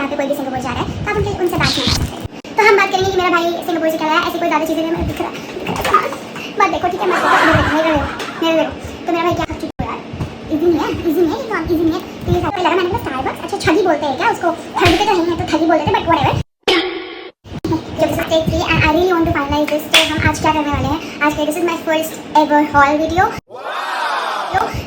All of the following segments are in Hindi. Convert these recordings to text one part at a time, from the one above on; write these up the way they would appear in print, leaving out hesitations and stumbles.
यहाँ पे कोई भी सिंगापुर जा रहा है तो आप उनसे बात नहीं कर सकते। तो हम बात करेंगे कि मेरा भाई सिंगापुर से क्या लाया, ऐसी कोई ज़्यादा चीज़ें नहीं दिख रहा है। बात देखो ठीक है, मत देखो, मेरे देखो। तो मेरा भाई क्या खर्ची हो रहा है, इजी नहीं है कि काम इजी नहीं है। तो ये साथ लगा मैंने स्टारबक्स, अच्छा ठगी बोलते हैं क्या उसको, ठगी पे तो नहीं है तो ठगी बोलते थे, बट व्हाटएवर। जब this is take 3 and I really want to finalize this. तो हम आज क्या करने वाले हैं, आज के this is my first ever haul video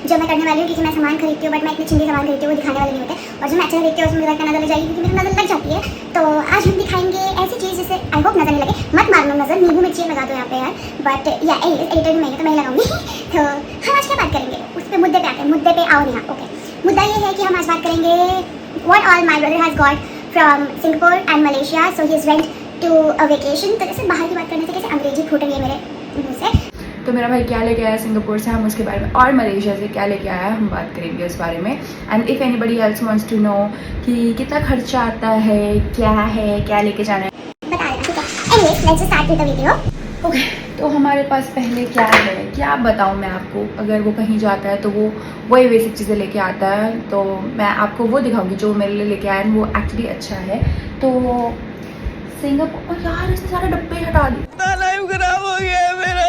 जो मैं करने वाली हूँ, क्योंकि मैं सामान खरीदती हूँ बट मैं इतने चिंदी सामान खरीदती हूँ वो दिखाने वाले नहीं होते, और जो मैं अच्छा खरीदती हूँ उसमें मुझे नजर लग जाएगी, क्योंकि मेरी नजर लग जाती है। तो आज हम दिखाएंगे ऐसी चीज़ जिससे आई होप नजर नहीं लगे, मत मारना नजर, नींबू मिर्ची लगा दो यहाँ पे यार, बट या एडिटर भी मैं लगाऊंगी। तो हम आज क्या बात करेंगे, उस पर मुद्दे पे आते हैं, मुद्दे पे आओ यहाँ। ओके, मुद्दा ये है कि हम आज बात करेंगे what all my brother has got from Singapore and Malaysia, so he is went to a vacation. तो जैसे बाहर की बात करने से कैसे अंग्रेजी फूट रही है मेरे मुँह से। तो मेरा भाई क्या लेके आया सिंगापुर से, हम उसके बारे में, और मलेशिया से क्या लेके आया हम बात करेंगे उस बारे में। And if anybody else wants to know कि कितना खर्चा आता है, क्या लेके जाना है, बता देना ठीक है। Anyways let's start with the video. Okay. तो हमारे पास पहले क्या है, क्या बताऊँ मैं आपको। अगर वो कहीं जाता है तो वो वही बेसिक चीज़ें लेके आता है, तो मैं आपको वो दिखाऊंगी जो मेरे लिए लेके आया, वो एक्चुअली अच्छा है। तो सिंगापुर, यार इसने सारे डब्बे हटा दिए, लाइव खराब हो गया मेरा।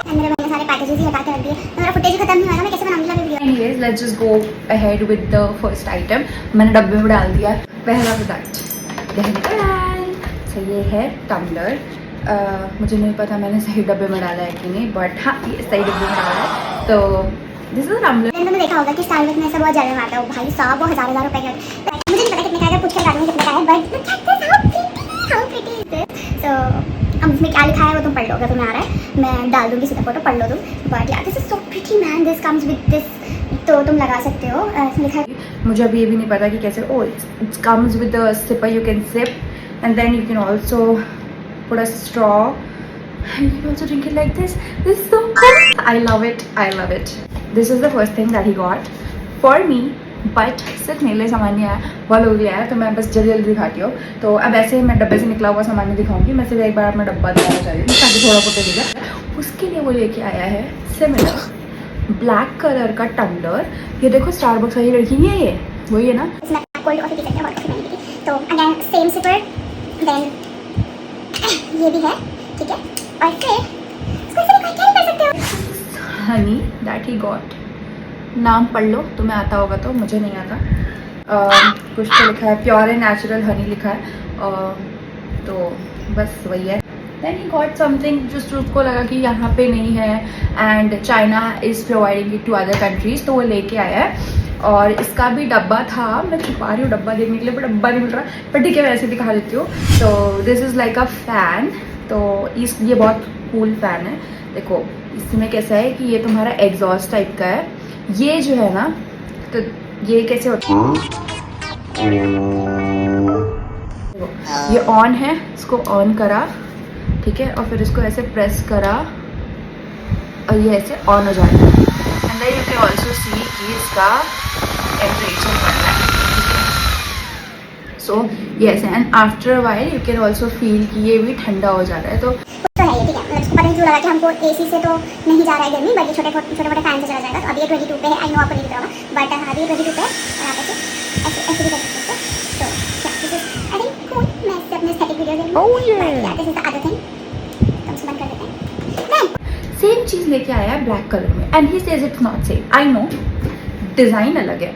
मेरे भाई ने सारे पैकेजेस ही हटा के रख दिए, तो मेरा फुटेज खत्म नहीं हुआ, मैं कैसे बनाऊंगी अभी video. Anyways let's just go ahead with the first item. मैंने डब्बे में डाल दिया पहला प्रोडक्ट। तो ये है टम्बलर। मुझे नहीं पता मैंने सही डब्बे में डाला है कि नहीं, बट हाँ ये सही डब्बे में डाला है। तो दिस इज टम्बलर। मैंने देखा होगा कि स्टारबक्स में सब बहुत ज़्यादा आता है भाई साहब, वो हज़ार रुपए का। मुझे नहीं पता कितने का है, पूछ कर कितने का है, but how pretty is this. So अब इसमें क्या लिखा है वो तुम पढ़ लो, अगर तुम्हें आ रहा है मैं डाल दूँगी सीधा फोटो, पढ़ लो तुम। बट यार this is so pretty man, this comes with this, तो तुम लगा सकते हो। इसमें लिखा है, मुझे अभी ये भी नहीं पता कि कैसे। Oh it's comes with the sipper, you can sip and then you can also put a straw and you can also drink it like this. This is so cool. I love it. This is the first thing that he got for me, but सिर्फ मेरे लिए सामान नहीं आया, बहुत लोगों के लिए आया, तो मैं बस जल्दी दिखाती हूँ। तो अब ऐसे ही मैं डब्बे से निकला हुआ सामान नहीं दिखाऊंगी, मैं सिर्फ एक बार अपना डब्बा दिखाना चाह रही हूँ ताकि थोड़ा फोटो दिखे। उसके लिए वो लेके आया है सिमिलर ब्लैक कलर का टम्बलर। ये देखो स्टारबक्स वाली लड़की नहीं है, ये वही है ना। इसमें कोल्ड कॉफी पी सकते हैं, हॉट कॉफी नहीं पीती। तो अगेन सेम सिपर, देन ये भी है ठीक है, और फिर इसको ऐसे क्या नहीं कर सकते हो। हनी दैट ही गॉट, नाम पढ़ लो, तुम्हें आता होगा तो, मुझे नहीं आता। कुछ तो लिखा है प्योर एंड नेचुरल हनी लिखा है, तो बस वही है। देन ही गॉट समथिंग जो उसको लगा कि यहाँ पे नहीं है and China is providing it to other countries, तो वो लेके आया है। और इसका भी डब्बा था, मैं छुपा रही हूँ डब्बा देखने के लिए, पर डब्बा नहीं मिल रहा, पर ठीक है मैं ऐसे दिखा देती हूँ। तो this is like a fan. तो ये बहुत कूल फ़ैन है। देखो इसमें कैसा है कि ये तुम्हारा एग्जॉस्ट टाइप का है, ये जो है ना, तो ये कैसे होता है, ये ऑन है, इसको ऑन करा ठीक है, और फिर इसको ऐसे प्रेस करा और ये ऐसे ऑन हो जाता है। And then you can also see कि इसका टेम्परेचर बढ़ रहा है। So yes, and after a while you can also feel कि ये भी ठंडा हो जा रहा है। तो है ये ठीक है, मतलब पता नहीं क्यों लगा कि हमको एसी से तो नहीं जा रहा है गर्मी, बट ये छोटे मोटे फैन से चला जाएगा। तो अभी ये 22 पे है, आई नो आपको नहीं दिख रहा होगा, बट अभी ये 22 पे है, और आप ऐसे भी कर सकते हो। तो क्या this is I think cool, मैं इससे अपने एस्थेटिक वीडियो करूँगी। This is the other thing, तो हम बंद कर देते हैं। सेम चीज़ लेके आया है ब्लैक कलर में, and he says it's not same. I know design अलग है,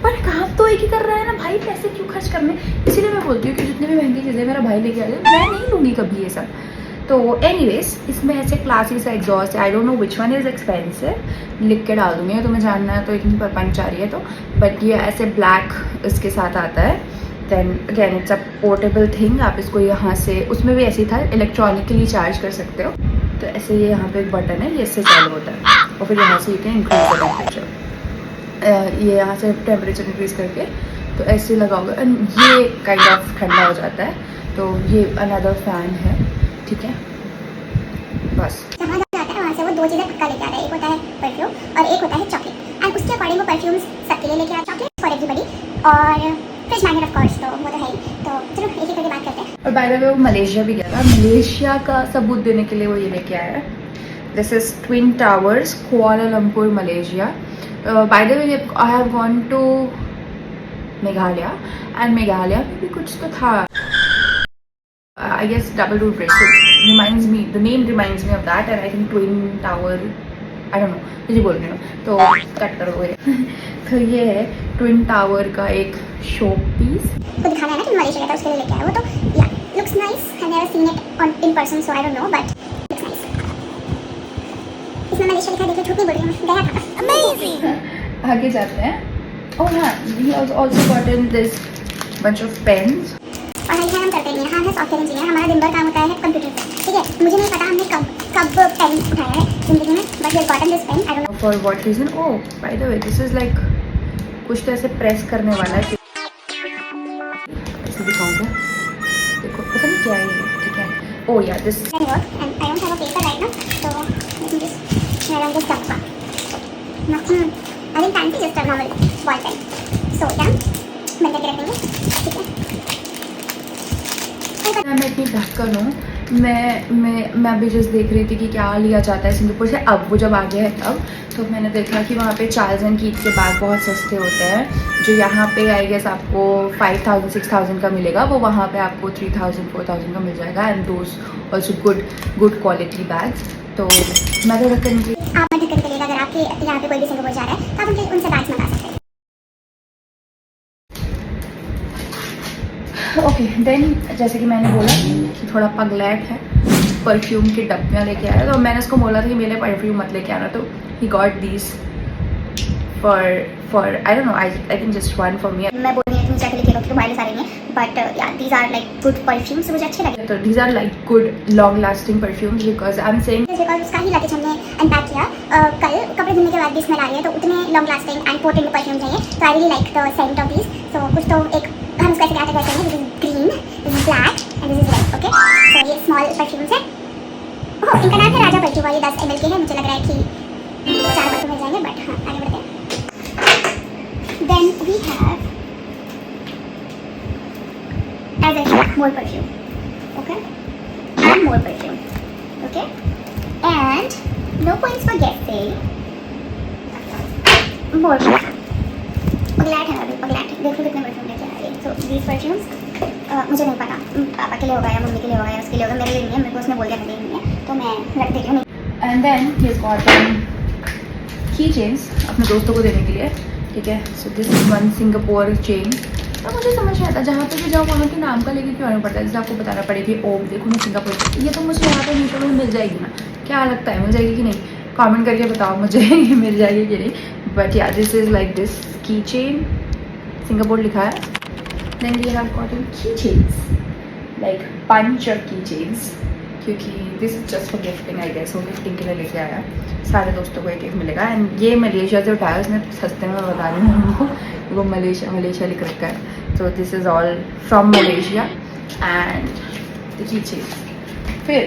पर काम तो एक ही कर रहा है ना भाई, पैसे क्यों खर्च करने। इसीलिए मैं बोलती हूँ कि जितनी भी महंगी चीज़ें मेरा भाई लेके आ जाए, मैं नहीं लूँगी कभी ये सब। तो एनीवेज इसमें ऐसे क्लासी सा एग्जॉस्ट है, आई don't know which one is expensive, लिख के डाल दूँगी, तुम्हें जानना है तो इतनी पर पंच आ रही है तो। बट ये ऐसे ब्लैक इसके साथ आता है। Then again it's a portable thing, आप इसको यहाँ से, उसमें भी ऐसे ही था, इलेक्ट्रॉनिकली चार्ज कर सकते हो। तो ऐसे ये यहाँ पे एक बटन है, ये इससे चालू होता है, और फिर यहाँ से you can increase the temperature. ये यहाँ से टेम्परेचर इंक्रीज करके तो ऐसे लगाओगे एंड ये काइंड ऑफ ठंडा हो जाता है। तो ये अनदर फैन है ठीक है, बस। जहाँ जाता है वहाँ से वो दो चीज़ें पक्का लेके आ रहा है, एक होता है परफ्यूम और एक होता है चॉकलेट। एंड उसके अकॉर्डिंग वो परफ्यूम्स सबके लिए लेके आ, चॉकलेट फॉर एवरीबडी, और फ्रिज मैग्नेट ऑफ कोर्स, तो वो तो है ही। तो चलो एक एक करके बात करते हैं। और बाय द वे वो मलेशिया भी गया था, मलेशिया का सबूत देने के लिए वो ये लेके आया है। This is twin towers, Kuala Lumpur, Malaysia. By the way I have gone to Meghalaya, and Meghalaya में भी कुछ तो था, I guess Double Root Bridge. So reminds me, the name reminds me of that, and I think Twin Tower, I don't know, मुझे बोल रही हूँ तो कट करो ये। तो ये है ट्विन टावर का एक शो पीस। को दिखाना है ना कि मलेशिया था, उसके लिए लेके आया वो। तो या looks nice, I never seen it on in person so I don't no, but looks nice. इसमें मलेशिया लिखा, देखो झूठ नहीं बोल रही हूँ, गया था। अमेजिंग। आगे जाते हैं। ओह हाँ, we also got in this bunch of pens. और हम करते नहीं हैं, हम सॉफ्टवेयर इंजीनियर, हमारा दिन भर काम होता है कंप्यूटर पे, ठीक है। मुझे नहीं पता हमने कब पेन उठाया है जिंदगी में, but we have gotten this pen, I don't know for what reason. Oh by the way, this is like कुछ तो ऐसे प्रेस करने वाला है, ऐसे दिखाऊंगा, देखो पता नहीं क्या है ये, ठीक है। Oh yeah this can work and I don't have a paper right now, so let me just write on this डब्बा। Nothing, I think can be just a normal ball pen, so yeah बंद करके रखेंगे, ठीक है। मैं इतनी ढक्कन हूँ, मैं अभी जस्ट देख रही थी कि क्या लिया जाता है सिंगापुर से। अब वो जब आ गया है तब तो मैंने देखा कि वहाँ पे चार्ल्स एंड कीथ के बैग बहुत सस्ते होते हैं, जो यहाँ पे आई गेस आपको 5,000 6,000 का मिलेगा, वो वहाँ पे आपको 3,000 4,000 का मिल जाएगा, and those also good quality bags. तो मैं तो ढक्कन की आप ढक्कन के लिए अगर आपके यहाँ पे कोई भी सिंगापुर जा रहा है तो आप उनसे बैग्स मंगा सकते हैं। ओके देन, जैसे कि मैंने बोला कि थोड़ा पगलैट है, परफ्यूम की डब्बियाँ लेके आया, तो मैंने उसको बोला था कि मेरे परफ्यूम मत लेके आना, तो he got these for I don't no, I think just one for me. मैं बोल रही हूँ तुम जाके लेके रखो, तुम्हारे सारे नहीं, but yeah these are like good perfumes, मुझे अच्छे लगे। तो these are like good long lasting perfumes, because I am saying because उसका ही लगेज हमने अनपैक किया, कल कपड़े धुलने के बाद भी स्मेल आ रही है, तो उतने long lasting and potent perfume चाहिए, तो I really like the scent of these. So कुछ तो एक हम उसको ऐसे कैटेगराइज करेंगे, this is green, this is black and this is red, okay. तो ये स्मॉल परफ्यूम्स है। ओह, इनका नाम है राजा परफ्यूम, ये 10 ml के हैं, मुझे लग रहा है कि 4 बातों में जाएंगे, बट हाँ आगे बढ़ते हैं। Then we have as I said, more perfume, okay, and more perfume, okay, and no points for guessing, more perfume, Pagglait है अभी, पगलैट है, देखो कितने परफ्यूम लेके आ रही है। so these perfumes मुझे नहीं पता पापा के लिए होगा या मम्मी के लिए होगा या उसके लिए होगा, मेरे लिए नहीं है, मेरे को उसने बोल दिया मेरे लिए नहीं है, तो मैं रख देती हूँ। And then he has got key chains अपने दोस्तों को देने के लिए, ठीक है। So this is one Singapore chain. तो मुझे समझ नहीं आता, जहाँ पे भी जाओ वहाँ के नाम का लेके क्यों आना पड़ता है, जैसे आपको बताना पड़ेगी ओम देखो मैं सिंगापुर, ये तो मुझे यहाँ पे मीशो में मिल जाएगी ना, क्या लगता है मिल जाएगी कि नहीं, कमेंट करके बताओ मुझे ये मिल जाएगी कि नहीं। But yeah this is like this key chain, Singapore लिखा है। Then we have gotten key chains, like bunch of key chains, क्योंकि this is just for gifting I guess, वो गिफ्टिंग के लिए लेके आया, सारे दोस्तों को एक मिलेगा। एंड ये मलेशिया से उठाया उसने, सस्ते में बता रही हूँ उनको, वो मलेशिया लिख रखा है। तो this is all from Malaysia and the key chain. फिर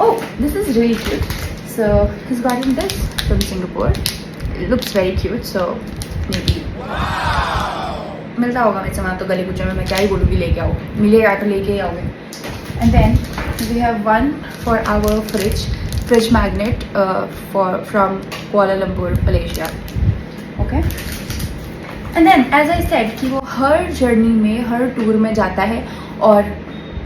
oh this is really cute, so he's gotten this from Singapore, it looks very cute, so maybe मिलता होगा मेरे से, तो गली कुछ में मैं क्या ही बोलूँगी लेके आओ, मिलेगा तो लेके ही आओगे। And then we have one for our fridge magnet from Kuala Lumpur Malaysia, okay. And then as I said कि वो हर जर्नी में, हर टूर में जाता है और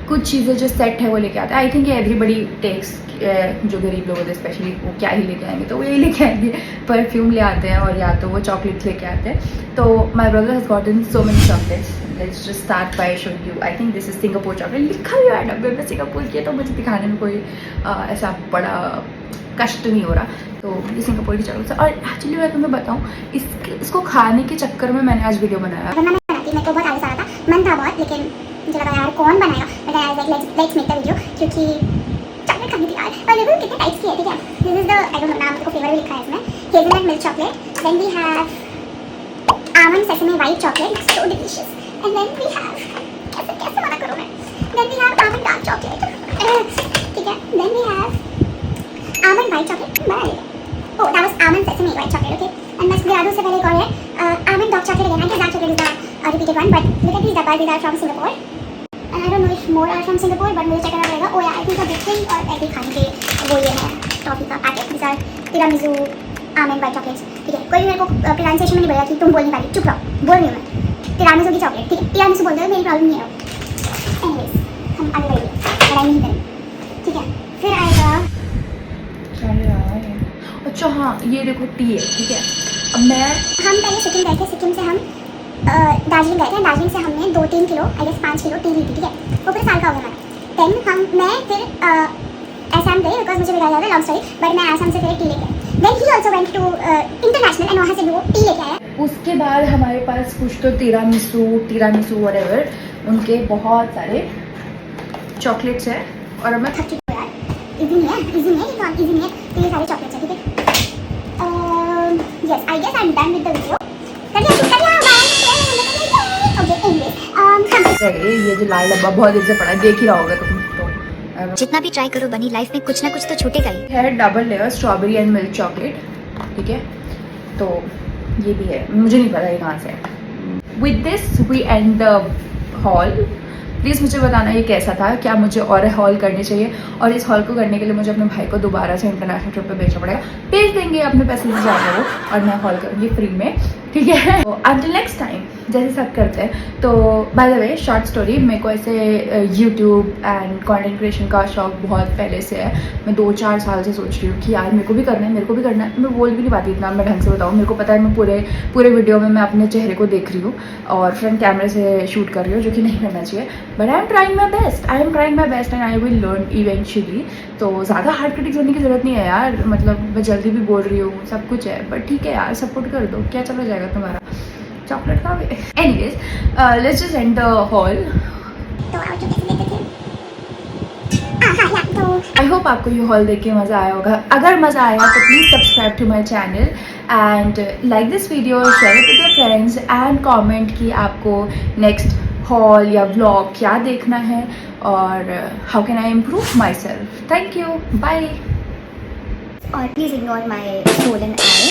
कुछ चीज़ें जो सेट है वो लेके आता है। आई थिंक एवरीबडी टेक्स, जो गरीब लोग होते हैं स्पेशली, वो क्या ही लेके आएंगे, तो वो यही लेके आएंगे, परफ्यूम ले आते हैं और या तो वो चॉकलेट्स लेके आते हैं। तो my brother has gotten so many chocolates, let's just start by showing you. I think this is Singapore chocolate, लिखा हुआ है डब्बे में सिंगापुर की, तो मुझे दिखाने में कोई ऐसा बड़ा कष्ट नहीं हो रहा। तो ये सिंगापुर की चॉकलेट्स है, और एक्चुअली मैं तुम्हें बताऊँ, इसको खाने के चक्कर में मैंने आज वीडियो बनाया। वरना मैं बनाती, मेरे को बहुत आलस आ रहा था, मन था बहुत, लेकिन मुझे लगा यार कौन बनाएगा, but I was like let's make the video, क्योंकि चॉकलेट खानी थी यार। और देखो कितने टाइप्स की है, ठीक है। This is the I don't know नाम को फ्लेवर भी लिखा है इसमें, hazelnut milk chocolate. Then we have almond sesame white chocolate, so delicious. And then we have, कैसे मना करूँ मैं, then we have almond dark chocolate, ठीक है। Then we have almond white chocolate, बना लिया। Oh that was almond sesame white chocolate, okay. And मैं इसके से पहले एक और है almond dark chocolate again, I guess dark chocolate is the repeated one, but look at these dabba, these are from Singapore, and I don't know if more are from Singapore, but मुझे चेक करना पड़ेगा। Oh yeah, I think the big thing और ऐसे खाने के वो ये है टॉफी का packet, these are tiramisu almond white chocolates, ठीक है। कोई भी मेरे को प्रोनाउंसिएशन में नहीं बोलेगा कि तुम बोल नहीं पाएगी, चुप रहो, बोल रही हूँ मैं। टिरामिसू की चॉकलेट, ठीक है, टिरामिसू बोल दो, मेरी प्रॉब्लम नहीं है। एनीवेज हम आगे बढ़ेंगे, लड़ाई नहीं करेंगे, ठीक है। फिर आएगा अच्छा हाँ, ये देखो टी है, ठीक है। अब मैं हम पहले सिक्किम गए थे, सिक्किम से हम दार्जिलिंग गए थे, दार्जिलिंग से हमने 2-3 kilo I guess 5 kilo tea ली थी, ठीक है। वो पूरे साल का हो गया हमारा। देन मैं फिर आसाम गई, बिकॉज मुझे बिगाड़ जाता लॉन्ग स्टोरी, बट मैं आसाम से फिर टी लेके आई। Then he also went to international and वहाँ से भी वो टी लेके आया। उसके बाद हमारे पास कुछ तो टिरामिसू व्हाटएवर, उनके बहुत सारे चॉकलेट्स हैं। और अब मैं थक चुकी हूँ यार, इजी नहीं है, इजी नहीं है, ये इजी नहीं है, तो ये सारे चॉकलेट्स हैं, ठीक है। Yes I guess I am done with the video. ये जो लाल डब्बा बहुत देर से पड़ा है, देख ही रहा होगा तुम तो। जितना भी ट्राई करो बनी, लाइफ में कुछ ना कुछ तो छूटेगा ही। है double layer strawberry and milk chocolate, ठीक है। तो ये भी है, मुझे नहीं पता ये कहाँ से है। With this we end the haul. Please मुझे बताना ये कैसा था, क्या मुझे और हॉल करनी चाहिए, और इस हॉल को करने के लिए मुझे अपने भाई को दोबारा से इंटरनेशनल ट्रिप पे भेजना पड़ेगा। भेज देंगे, अपने पैसे से जाएगा वो, और मैं हॉल करूँगी फ्री में, ठीक है। तो अंटिल नेक्स्ट टाइम जैसे सब करते हैं। तो bye the way short story, मेरे को ऐसे यूट्यूब एंड कंटेंट क्रिएशन का शौक बहुत पहले से है। मैं 2-4 साल से सोच रही हूँ कि यार मेरे को भी करना है, मेरे को भी करना है। मैं बोल भी नहीं पाती इतना, मैं ढंग से बताऊँ। मेरे को पता है मैं पूरे वीडियो में मैं अपने चेहरे को देख रही हूँ और फ्रंट कैमरे से शूट कर रही हूँ, जो कि नहीं करना चाहिए। But I am trying my best and I will learn eventually. तो ज़्यादा हार्ड क्रिटिक्स होने की ज़रूरत नहीं है यार, मतलब मैं जल्दी भी बोल रही हूँ, सब कुछ है, बट ठीक है यार, सपोर्ट कर दो, क्या चला जाएगा तुम्हारा। चॉकलेट खा गए। Anyways let's just and the hall. तो आउटरो कैसे देते थे? हाँ या तो आई होप आपको ये हॉल देख के मज़ा आया होगा। अगर मज़ा आया तो please subscribe to my channel and like this video, share it with your friends and comment कि आपको नेक्स्ट हॉल या व्लॉग क्या देखना है और how can I improve myself. Thank you, bye. और please ignore my swollen I.